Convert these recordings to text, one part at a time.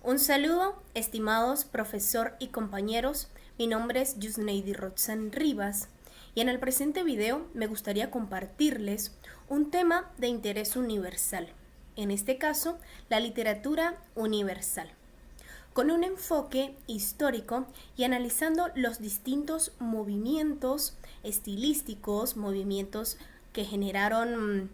Un saludo, estimados profesor y compañeros. Mi nombre es Yusneidi Roxanne Rivas y en el presente video me gustaría compartirles un tema de interés universal, en este caso la literatura universal, con un enfoque histórico y analizando los distintos movimientos estilísticos, movimientos que generaron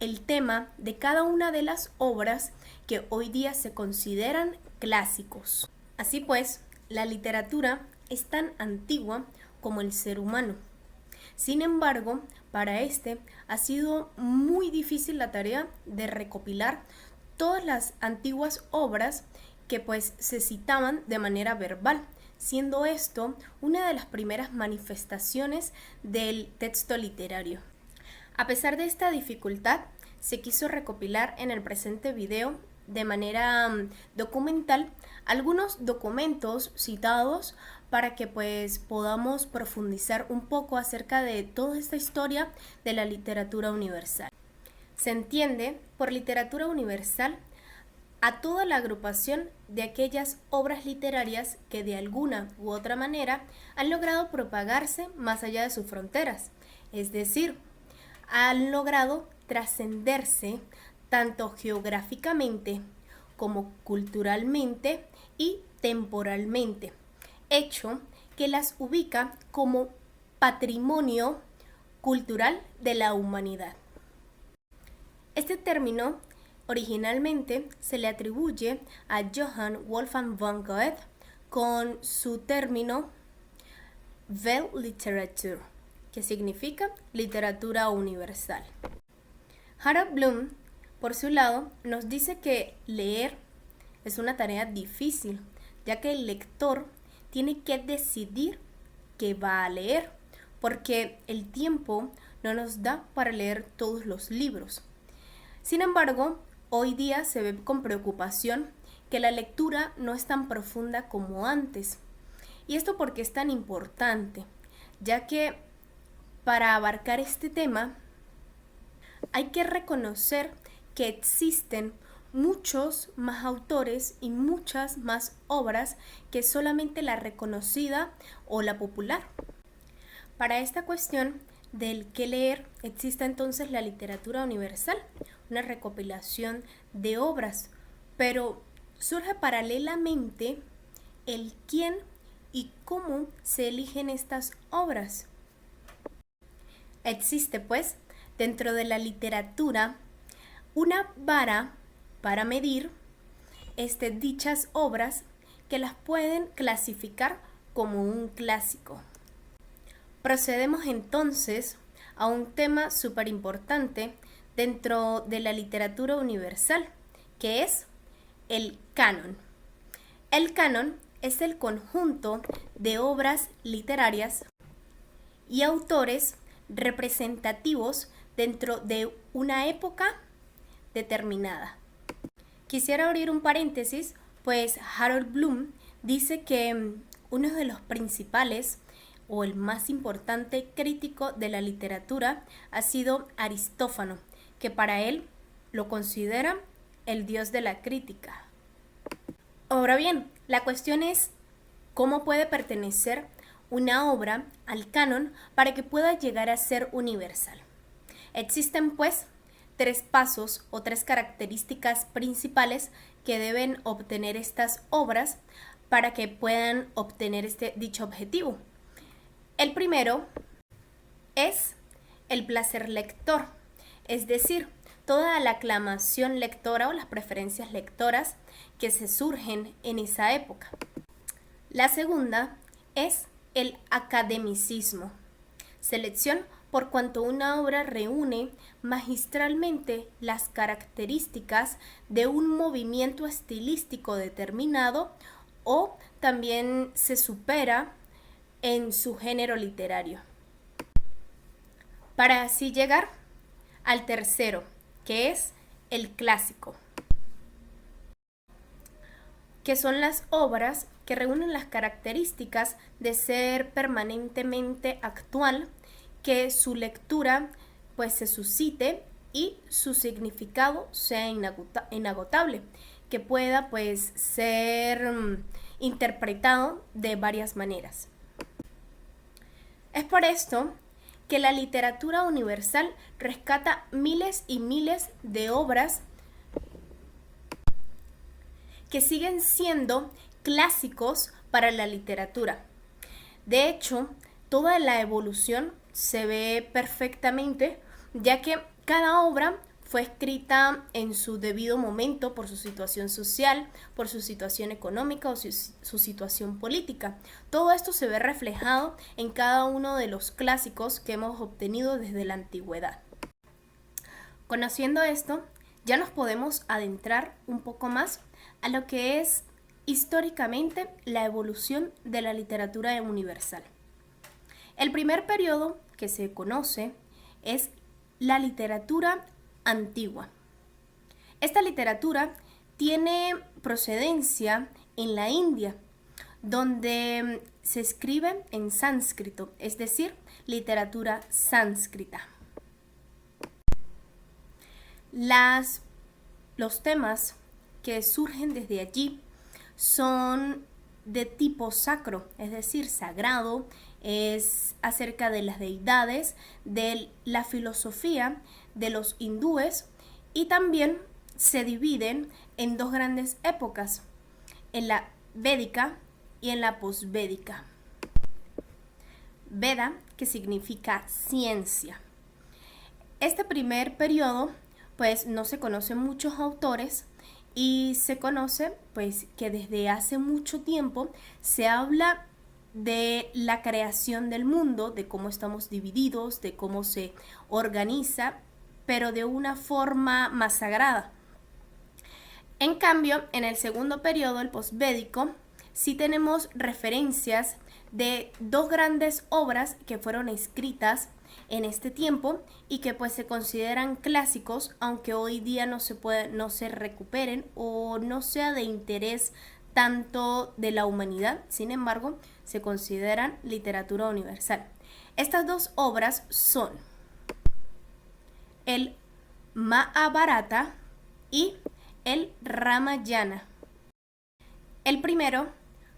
el tema de cada una de las obras que hoy día se consideran clásicos. Así pues, la literatura es tan antigua como el ser humano. Sin embargo, para este ha sido muy difícil la tarea de recopilar todas las antiguas obras que se citaban de manera verbal, siendo esto una de las primeras manifestaciones del texto literario. A pesar de esta dificultad, se quiso recopilar en el presente video de manera documental algunos documentos citados para que podamos profundizar un poco acerca de toda esta historia de la literatura universal. Se entiende por literatura universal a toda la agrupación de aquellas obras literarias que de alguna u otra manera han logrado propagarse más allá de sus fronteras, es decir, han logrado trascenderse tanto geográficamente como culturalmente y temporalmente, hecho que las ubica como patrimonio cultural de la humanidad. Este término originalmente se le atribuye a Johann Wolfgang von Goethe con su término Weltliteratur, que significa literatura universal. Harold Bloom, por su lado, nos dice que leer es una tarea difícil, ya que el lector tiene que decidir qué va a leer, porque el tiempo no nos da para leer todos los libros. Sin embargo, hoy día se ve con preocupación que la lectura no es tan profunda como antes. ¿Y esto por qué es tan importante? Ya que para abarcar este tema hay que reconocer que existen muchos más autores y muchas más obras que solamente la reconocida o la popular. Para esta cuestión del qué leer existe entonces la literatura universal, una recopilación de obras, pero surge paralelamente el quién y cómo se eligen estas obras. Existe, dentro de la literatura una vara para medir dichas obras que las pueden clasificar como un clásico. Procedemos entonces a un tema súper importante dentro de la literatura universal, que es el canon. El canon es el conjunto de obras literarias y autores representativos dentro de una época determinada. Quisiera abrir un paréntesis, Harold Bloom dice que uno de los principales o el más importante crítico de la literatura ha sido Aristófanes, que para él lo considera el dios de la crítica. Ahora bien, la cuestión es cómo puede pertenecer una obra al canon para que pueda llegar a ser universal. Existen tres pasos o tres características principales que deben obtener estas obras para que puedan obtener dicho objetivo. El primero es el placer lector, es decir, toda la aclamación lectora o las preferencias lectoras que se surgen en esa época. La segunda es el academicismo, selección por cuanto una obra reúne magistralmente las características de un movimiento estilístico determinado o también se supera en su género literario. Para así llegar al tercero, que es el clásico, que son las obras que reúnen las características de ser permanentemente actual, que su lectura se suscite y su significado sea inagotable, que pueda pues ser interpretado de varias maneras. Es por esto que la literatura universal rescata miles y miles de obras que siguen siendo clásicos para la literatura. De hecho, toda la evolución se ve perfectamente, ya que cada obra fue escrita en su debido momento por su situación social, por su situación económica o su situación política. Todo esto se ve reflejado en cada uno de los clásicos que hemos obtenido desde la antigüedad. Conociendo esto, ya nos podemos adentrar un poco más a lo que es históricamente la evolución de la literatura universal. El primer periodo que se conoce es la literatura antigua. Esta literatura tiene procedencia en la India, donde se escribe en sánscrito, es decir, literatura sánscrita. Los temas que surgen desde allí son de tipo sacro, es decir, sagrado, es acerca de las deidades, de la filosofía de los hindúes, y también se dividen en dos grandes épocas, en la védica y en la posvédica. Veda, que significa ciencia. Este primer periodo, pues no se conocen muchos autores, y se conoce pues que desde hace mucho tiempo se habla de la creación del mundo, de cómo estamos divididos, de cómo se organiza, pero de una forma más sagrada. En cambio, en el segundo periodo, el posvédico, sí tenemos referencias de dos grandes obras que fueron escritas en este tiempo y que pues se consideran clásicos, aunque hoy día no se recuperen o no sea de interés tanto de la humanidad. Sin embargo, se consideran literatura universal. Estas dos obras son el Mahabharata y el Ramayana. El primero,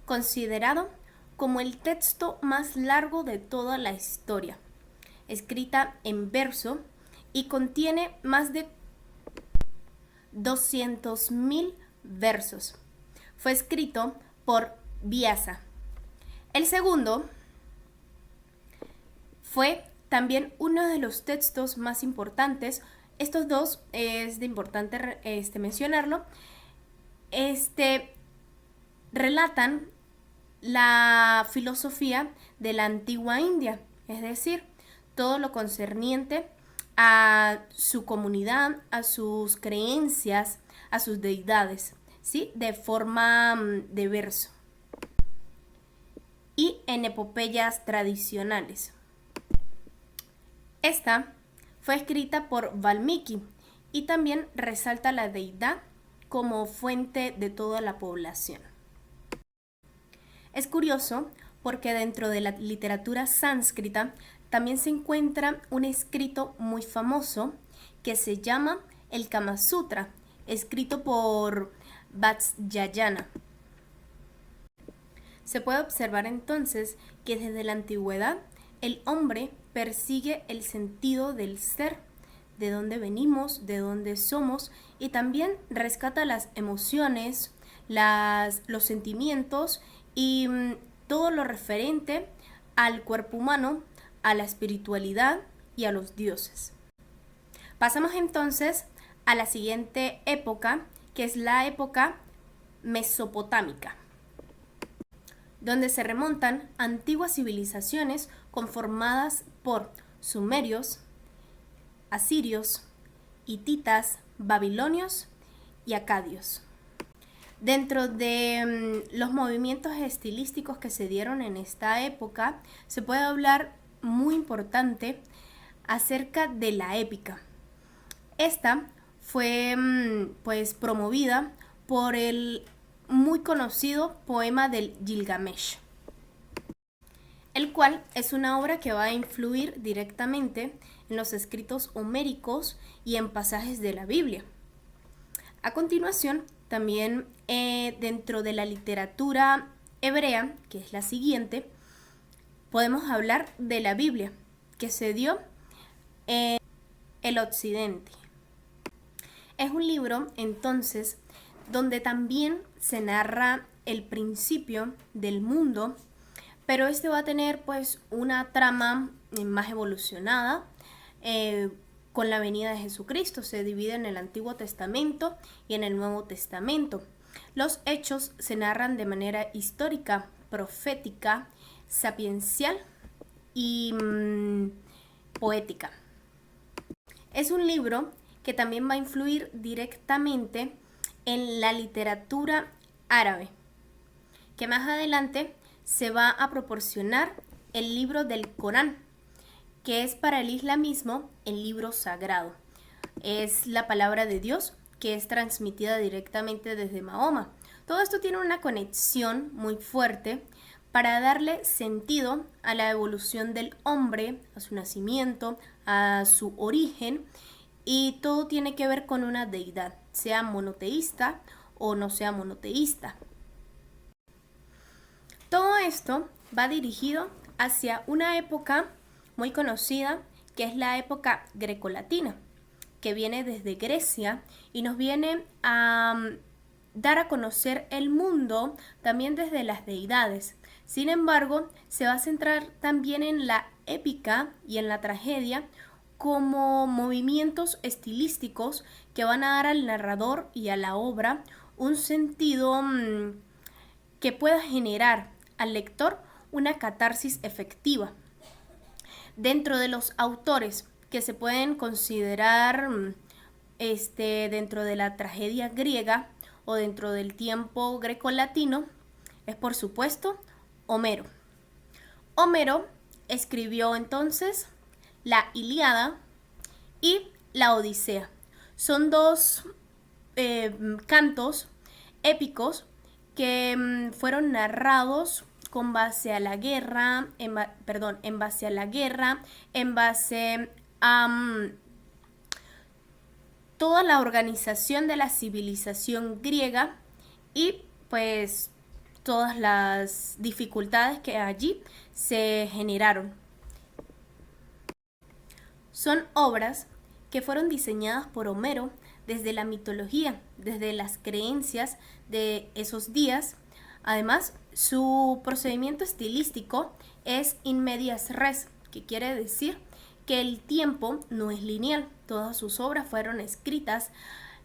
considerado como el texto más largo de toda la historia, escrita en verso y contiene más de 200.000 versos. Fue escrito por Vyasa. El segundo fue también uno de los textos más importantes. Estos dos es de importante mencionarlo. Relatan la filosofía de la antigua India, es decir, todo lo concerniente a su comunidad, a sus creencias, a sus deidades, ¿sí? De forma de verso y en epopeyas tradicionales. Esta fue escrita por Valmiki y también resalta la deidad como fuente de toda la población. Es curioso porque dentro de la literatura sánscrita también se encuentra un escrito muy famoso que se llama el Kama Sutra, escrito por Vatsyayana. Se puede observar entonces que desde la antigüedad el hombre persigue el sentido del ser, de dónde venimos, de dónde somos, y también rescata las emociones, los sentimientos y todo lo referente al cuerpo humano, a la espiritualidad y a los dioses. Pasamos entonces a la siguiente época, que es la época mesopotámica, donde se remontan antiguas civilizaciones conformadas por sumerios, asirios, hititas, babilonios y acadios. Dentro de los movimientos estilísticos que se dieron en esta época, se puede hablar muy importante acerca de la épica. Esta fue pues promovida por el muy conocido poema del Gilgamesh, el cual es una obra que va a influir directamente en los escritos homéricos y en pasajes de la Biblia. A continuación, también dentro de la literatura hebrea, que es la siguiente, podemos hablar de la Biblia, que se dio en el occidente. Es un libro, entonces, donde también se narra el principio del mundo, pero este va a tener pues una trama más evolucionada con la venida de Jesucristo. Se divide en el Antiguo Testamento y en el Nuevo Testamento. Los hechos se narran de manera histórica, profética, sapiencial y poética. Es un libro que también va a influir directamente en la literatura árabe, que más adelante se va a proporcionar el libro del Corán, que es para el islamismo el libro sagrado. Es la palabra de Dios que es transmitida directamente desde Mahoma. Todo esto tiene una conexión muy fuerte para darle sentido a la evolución del hombre, a su nacimiento, a su origen, y todo tiene que ver con una deidad, sea monoteísta o no sea monoteísta. Todo esto va dirigido hacia una época muy conocida, que es la época grecolatina, que viene desde Grecia y nos viene a dar a conocer el mundo también desde las deidades. Sin embargo, se va a centrar también en la épica y en la tragedia como movimientos estilísticos que van a dar al narrador y a la obra un sentido que pueda generar al lector una catarsis efectiva. Dentro de los autores que se pueden considerar dentro de la tragedia griega o dentro del tiempo grecolatino, es por supuesto Homero. Homero escribió entonces la Ilíada y la Odisea. Son dos cantos épicos que fueron narrados con base a la guerra, en base a la guerra, en base a toda la organización de la civilización griega y pues todas las dificultades que allí se generaron. Son obras que fueron diseñadas por Homero desde la mitología, desde las creencias de esos días. Además, su procedimiento estilístico es in medias res, que quiere decir que el tiempo no es lineal. Todas sus obras fueron escritas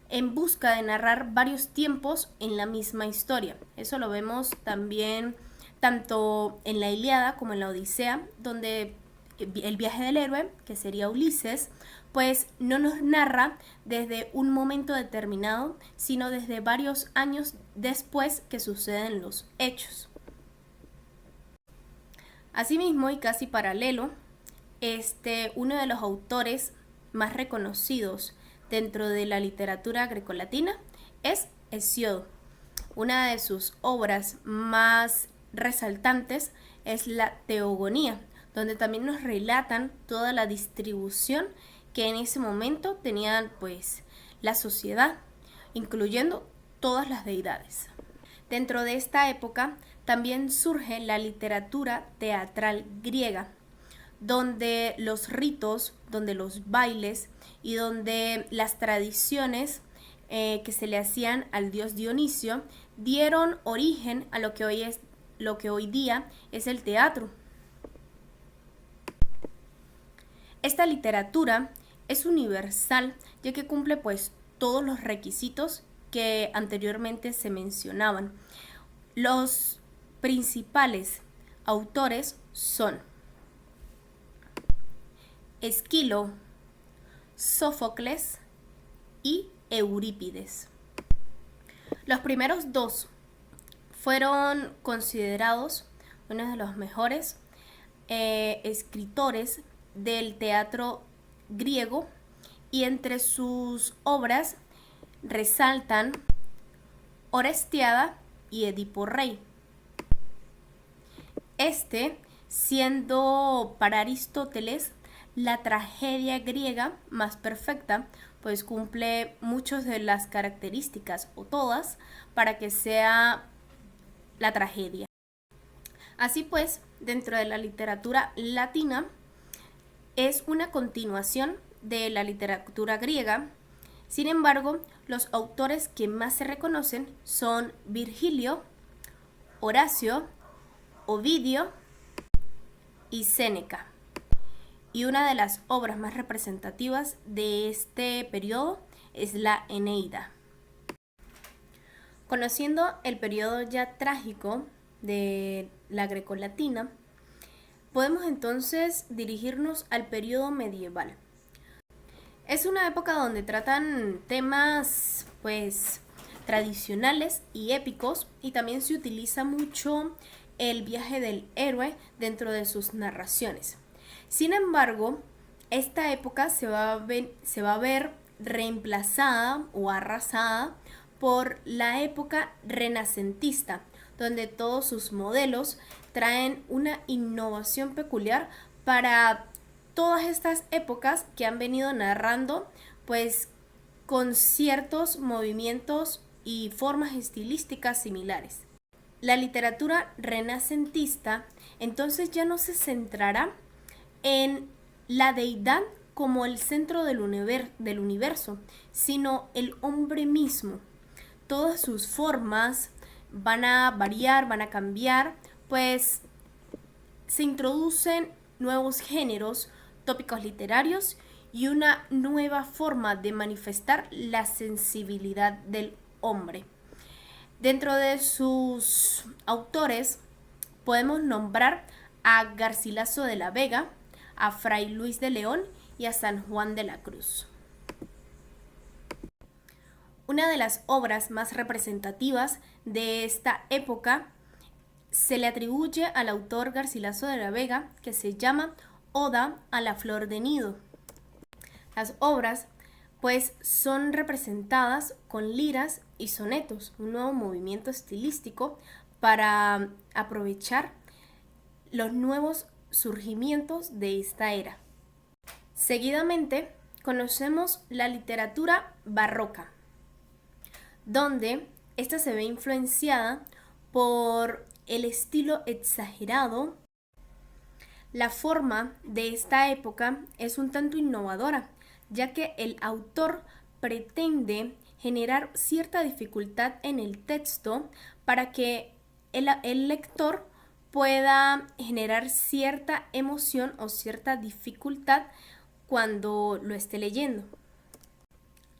en busca de narrar varios tiempos en la misma historia. Eso lo vemos también tanto en la Ilíada como en la Odisea, donde el viaje del héroe, que sería Ulises, pues no nos narra desde un momento determinado, sino desde varios años después que suceden los hechos. Asimismo, y casi paralelo, uno de los autores más reconocidos dentro de la literatura grecolatina es Hesíodo. Una de sus obras más resaltantes es la Teogonía, donde también nos relatan toda la distribución que en ese momento tenían pues la sociedad, incluyendo todas las deidades. Dentro de esta época también surge la literatura teatral griega, donde los ritos, donde los bailes y donde las tradiciones que se le hacían al dios Dionisio dieron origen a lo que hoy día es el teatro. Esta literatura es universal, ya que cumple pues todos los requisitos que anteriormente se mencionaban. Los principales autores son Esquilo, Sófocles y Eurípides. Los primeros dos fueron considerados uno de los mejores escritores del teatro griego, y entre sus obras resaltan Orestiada y Edipo Rey. Siendo para Aristóteles la tragedia griega más perfecta, pues cumple muchas de las características o todas para que sea la tragedia. Así pues, dentro de la literatura latina es una continuación de la literatura griega. Sin embargo, los autores que más se reconocen son Virgilio, Horacio, Ovidio y Séneca. Y una de las obras más representativas de este periodo es la Eneida. Conociendo el periodo ya trágico de la Grecolatina, podemos entonces dirigirnos al periodo medieval. Es una época donde tratan temas pues tradicionales y épicos, y también se utiliza mucho el viaje del héroe dentro de sus narraciones. Sin embargo, esta época se va a ver reemplazada o arrasada por la época renacentista, donde todos sus modelos traen una innovación peculiar para todas estas épocas que han venido narrando, pues con ciertos movimientos y formas estilísticas similares. La literatura renacentista entonces ya no se centrará en la deidad como el centro del universo, sino el hombre mismo. Todas sus formas van a variar, van a cambiar, pues se introducen nuevos géneros, tópicos literarios y una nueva forma de manifestar la sensibilidad del hombre. Dentro de sus autores podemos nombrar a Garcilaso de la Vega, a Fray Luis de León y a San Juan de la Cruz. Una de las obras más representativas de esta época se le atribuye al autor Garcilaso de la Vega, que se llama Oda a la Flor de Nido. Las obras pues son representadas con liras y sonetos, un nuevo movimiento estilístico para aprovechar los nuevos surgimientos de esta era. Seguidamente conocemos la literatura barroca, donde esta se ve influenciada por el estilo exagerado. La forma de esta época es un tanto innovadora, ya que el autor pretende generar cierta dificultad en el texto para que el lector pueda generar cierta emoción o cierta dificultad cuando lo esté leyendo.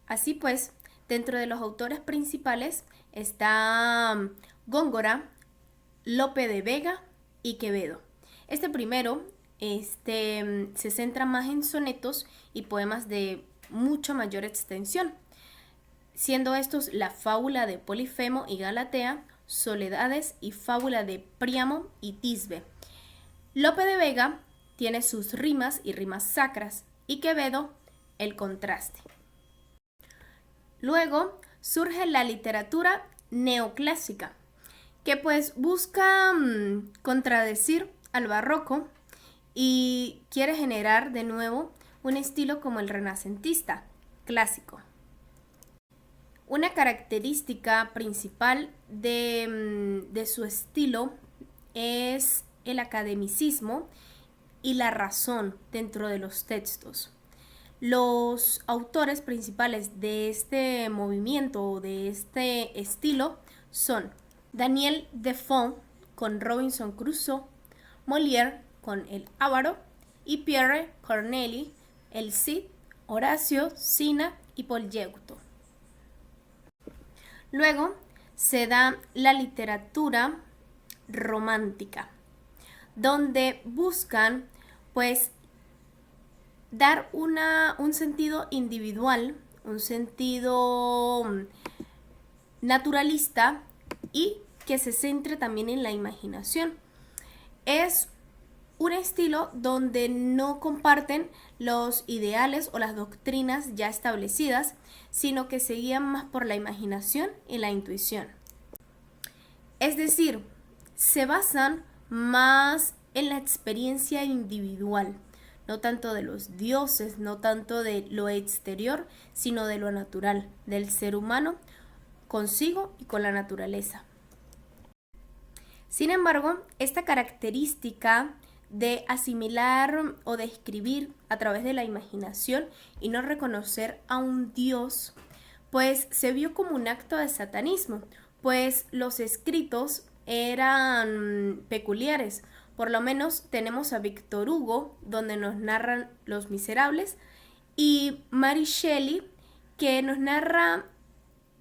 Así pues, dentro de los autores principales está Góngora, Lope de Vega y Quevedo. Este primero se centra más en sonetos y poemas de mucho mayor extensión, siendo estos la fábula de Polifemo y Galatea, Soledades y fábula de Príamo y Tisbe. Lope de Vega tiene sus rimas y rimas sacras, y Quevedo el contraste. Luego surge la literatura neoclásica, que pues busca contradecir al barroco y quiere generar de nuevo un estilo como el renacentista clásico. Una característica principal de su estilo es el academicismo y la razón dentro de los textos. Los autores principales de este movimiento o de este estilo son Daniel Defoe con Robinson Crusoe, Molière con El Avaro y Pierre Corneille, El Cid, Horacio, Cinna y Polyeucto. Luego se da la literatura romántica, donde buscan pues dar un sentido individual, un sentido naturalista y que se centre también en la imaginación. Es un estilo donde no comparten los ideales o las doctrinas ya establecidas, sino que se guían más por la imaginación y la intuición. Es decir, se basan más en la experiencia individual. no tanto de los dioses, no tanto de lo exterior, sino de lo natural, del ser humano consigo y con la naturaleza. Sin embargo, esta característica de asimilar o de escribir a través de la imaginación y no reconocer a un dios, pues se vio como un acto de satanismo, pues los escritos eran peculiares. Por lo menos tenemos a Víctor Hugo, donde nos narran Los Miserables, y Mary Shelley, que nos narra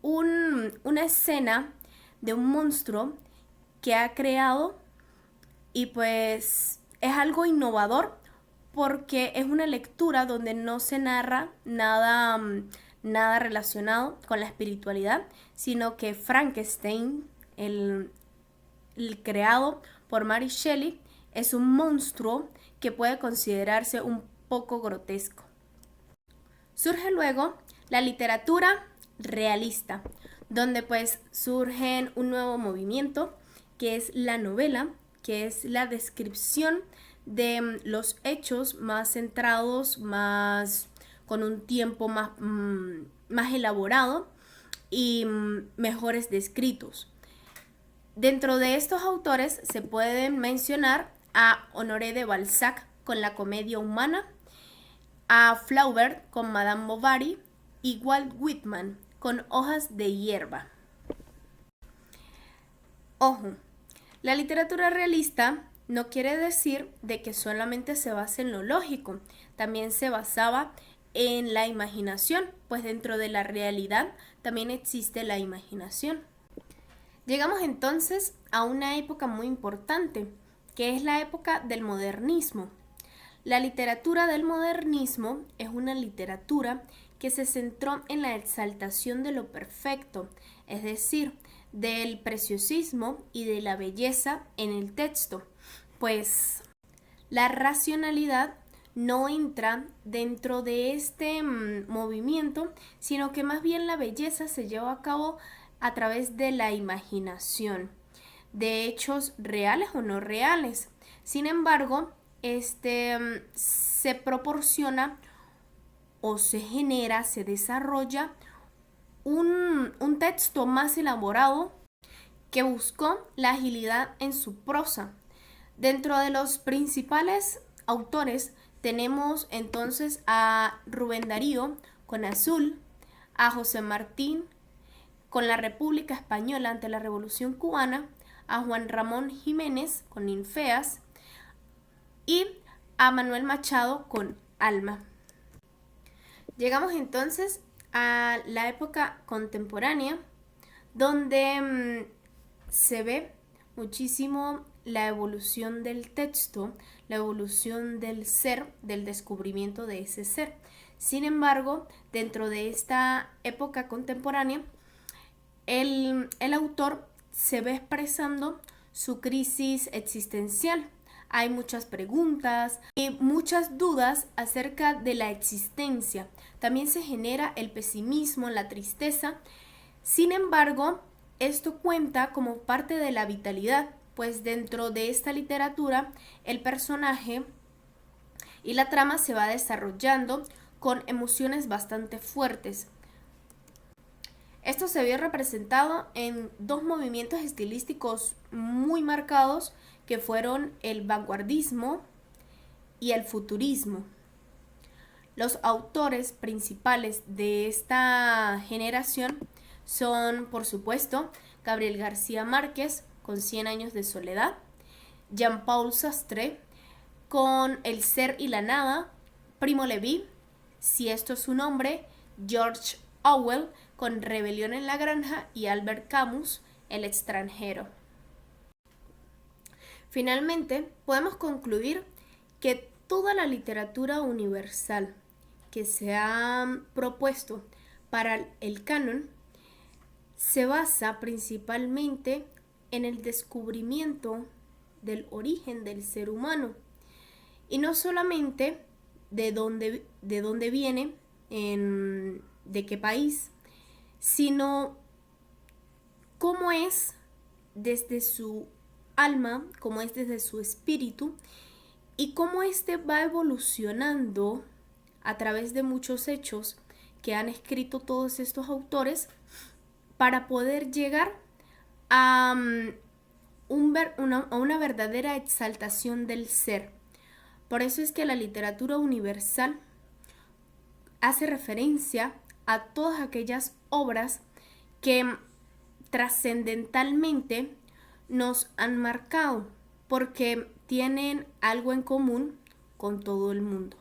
una escena de un monstruo que ha creado, y pues es algo innovador porque es una lectura donde no se narra nada relacionado con la espiritualidad, sino que Frankenstein, el creado por Mary Shelley, es un monstruo que puede considerarse un poco grotesco. Surge luego la literatura realista, donde pues surge un nuevo movimiento que es la novela, que es la descripción de los hechos más centrados, más con un tiempo más elaborado y mejores descritos. Dentro de estos autores se pueden mencionar a Honoré de Balzac con La comedia humana, a Flaubert con Madame Bovary y Walt Whitman con Hojas de hierba. Ojo, la literatura realista no quiere decir de que solamente se base en lo lógico, también se basaba en la imaginación, pues dentro de la realidad también existe la imaginación. Llegamos entonces a una época muy importante, que es la época del modernismo. La literatura del modernismo es una literatura que se centró en la exaltación de lo perfecto, es decir, del preciosismo y de la belleza en el texto, pues la racionalidad no entra dentro de este movimiento, sino que más bien la belleza se lleva a cabo a través de la imaginación, de hechos reales o no reales. Sin embargo, se proporciona o se genera, se desarrolla un texto más elaborado que buscó la agilidad en su prosa. Dentro de los principales autores tenemos entonces a Rubén Darío con Azul, a José Martín con La República Española ante la Revolución Cubana, a Juan Ramón Jiménez con Ninfeas y a Manuel Machado con Alma. Llegamos entonces a la época contemporánea, donde se ve muchísimo la evolución del texto, la evolución del ser, del descubrimiento de ese ser. Sin embargo, dentro de esta época contemporánea, el autor se ve expresando su crisis existencial. Hay muchas preguntas y muchas dudas acerca de la existencia. También se genera el pesimismo, la tristeza. Sin embargo, esto cuenta como parte de la vitalidad, pues dentro de esta literatura el personaje y la trama se va desarrollando con emociones bastante fuertes. Esto se vio representado en dos movimientos estilísticos muy marcados, que fueron el vanguardismo y el futurismo. Los autores principales de esta generación son, por supuesto, Gabriel García Márquez con 100 años de soledad, Jean-Paul Sartre con El ser y la nada, Primo Levi, Si esto es un hombre, George Orwell con Rebelión en la granja y Albert Camus, El extranjero. Finalmente, podemos concluir que toda la literatura universal que se ha propuesto para el canon se basa principalmente en el descubrimiento del origen del ser humano, y no solamente de dónde viene, de qué país, sino cómo es desde su alma, cómo es desde su espíritu, y cómo este va evolucionando a través de muchos hechos que han escrito todos estos autores para poder llegar a, a una verdadera exaltación del ser. Por eso es que la literatura universal hace referencia a todas aquellas obras que trascendentalmente nos han marcado porque tienen algo en común con todo el mundo.